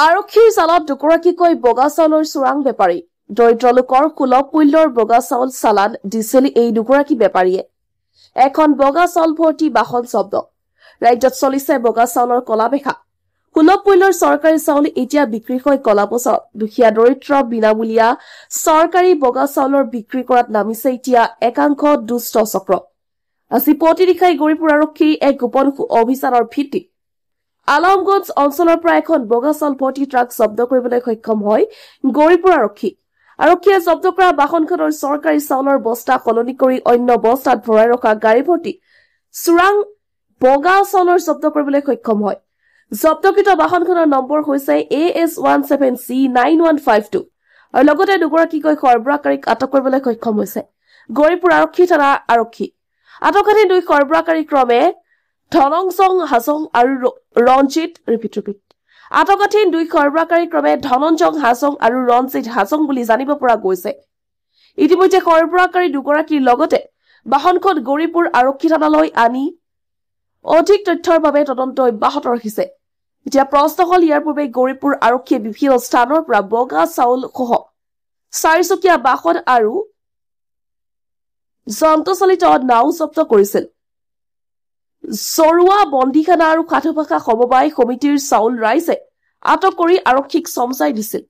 আৰক্ষীৰ জালত দুগৰাকীকৈ বগা চাউলৰ চোৰাং বেপাৰী দৰিদ্ৰ লোকৰ সুলভ মূল্যৰ বগা চাউল চালান দিছিল এই দুগৰাকী বেপাৰীয়ে এখন বগা চাউল ভৰ্তি বাহন শব্দ ৰাজ্যত চলিছে বগা চাউলৰ কলাবেখা সুলভ মূল্যৰ চৰকাৰী চাউল এতিয়া বিক্ৰী হৈ কলা বছৰ দুখীয়া দৰিদ্ৰ বিনামূলীয়া চৰকাৰী বগা চাউলৰ বিক্ৰী কৰাত নামিছে এতিয়া একাংশ দুষ্ট চক্ৰ আজি প্ৰতিনিখাই গৌৰীপুৰ আৰক্ষীৰ এক গোপন অভিযানৰ ভিত্তিত আলমগঞ্জ অঞ্চলৰ পৰা এখন বগা চাউল ভৰ্তি ট্ৰাক জব্দ কৰিবলৈ সক্ষম হয় গৌৰীপুৰ আৰক্ষীয়ে জব্দ কৰা বাহনখনৰ চৰকাৰী চাউলৰ বস্তা কলনি কৰি অন্য বস্তাত ভৰাই ৰখা গাড়ী ভৰ্তি চোৰাং বগা চাউলৰ জব্দ কৰিবলৈ সক্ষম হয় জব্দকৃত বাহনখনৰ নম্বৰ হৈছে AS17C9152 আৰু লগতে দুগৰাকীকৈ সৰবৰাহকাৰীক আটক কৰিবলৈ সক্ষম হৈছে গৌৰীপুৰ আৰক্ষী থানা আৰক্ষী আটকাধীন দুই সৰবৰাহকাৰী ক্ৰমে ধনঞ্জং হাজং আৰু ৰঞ্জিত আটকাধীন দুই সৰবৰাহকাৰী ক্ৰমে ধনঞ্জং হাজং আৰু ৰঞ্জিত হাজং বুলি জানিব পৰা গৈছে ইতিমধ্যে সৰবৰাহকাৰী দুগৰাকীৰ লগতে বাহনখন গৌৰীপুৰ আৰক্ষী থানালৈ আনি অধিক তথ্যৰ বাবে তদন্ত অব্যাহত ৰাখিছে এতিয়া প্ৰশ্ন হল ইয়াৰ পূৰ্বে গৌৰীপুৰ আৰক্ষীয়ে বিভিন্ন স্থানৰ পৰা বগা চাউল সহ চাৰিচকীয়া বাহন আৰু যন্ত্ৰচালিত নাও জব্দ কৰিছিল সৰুৱা বন্দীখানা আৰু কাঠভাষা সমবায় সমিতিৰ চাউল ৰাইজে আটক কৰি আৰক্ষীক চমচাই দিছিল